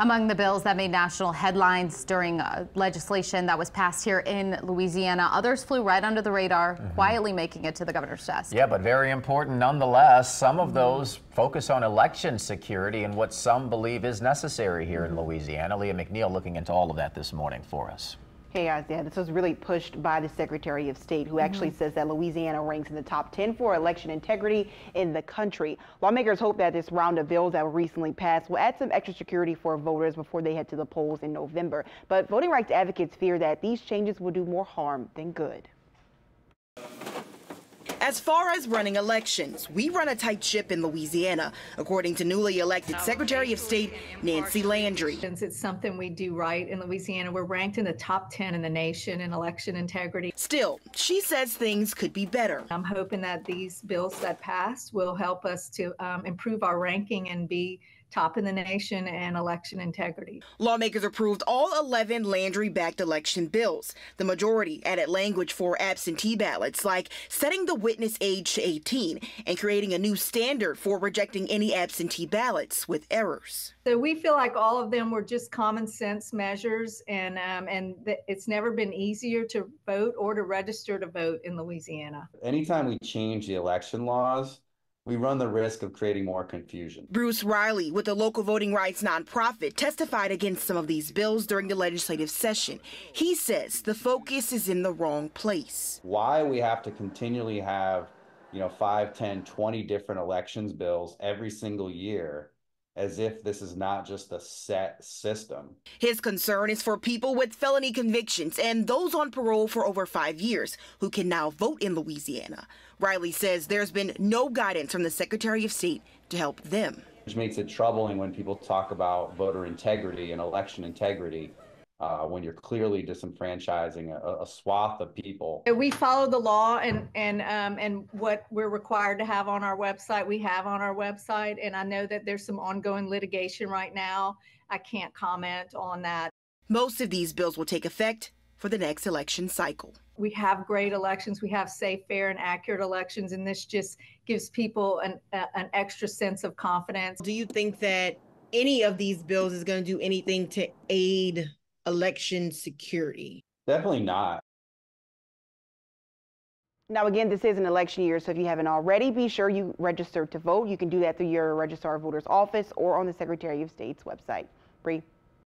Among the bills that made national headlines during legislation that was passed here in Louisiana, others flew right under the radar, quietly making it to the governor's desk. Yeah, but very important nonetheless. Some of those focus on election security and what some believe is necessary here in Louisiana. Leigha McNeil looking into all of that this morning for us. Hey guys, yeah, this was really pushed by the Secretary of State, who actually says that Louisiana ranks in the top 10 for election integrity in the country. Lawmakers hope that this round of bills that were recently passed will add some extra security for voters before they head to the polls in November. But voting rights advocates fear that these changes will do more harm than good. As far as running elections, we run a tight ship in Louisiana, according to newly elected Secretary of State Nancy Landry. It's something we do right in Louisiana. We're ranked in the top 10 in the nation in election integrity. Still, she says things could be better. I'm hoping that these bills that pass will help us to improve our ranking and be top in the nation in election integrity. Lawmakers approved all 11 Landry-backed election bills. The majority added language for absentee ballots, like setting the witness age to 18 and creating a new standard for rejecting any absentee ballots with errors. So we feel like all of them were just common sense measures, and it's never been easier to vote or to register to vote in Louisiana. Anytime we change the election laws, we run the risk of creating more confusion. Bruce Riley, with the local voting rights nonprofit, testified against some of these bills during the legislative session. He says the focus is in the wrong place. Why we have to continually have, 5, 10, 20 different elections bills every single year, as if this is not just a set system. His concern is for people with felony convictions and those on parole for over 5 years who can now vote in Louisiana. Riley says there's been no guidance from the Secretary of State to help them. Which makes it troubling when people talk about voter integrity and election integrity when you're clearly disenfranchising a swath of people. We follow the law and what we're required to have on our website, we have on our website. And I know that there's some ongoing litigation right now. I can't comment on that. Most of these bills will take effect for the next election cycle. We have great elections. We have safe, fair, and accurate elections, and this just gives people an extra sense of confidence. Do you think that any of these bills is going to do anything to aid election security? Definitely not. Now, again, this is an election year, so if you haven't already, be sure you register to vote. You can do that through your Registrar of Voters office or on the Secretary of State's website. Bree.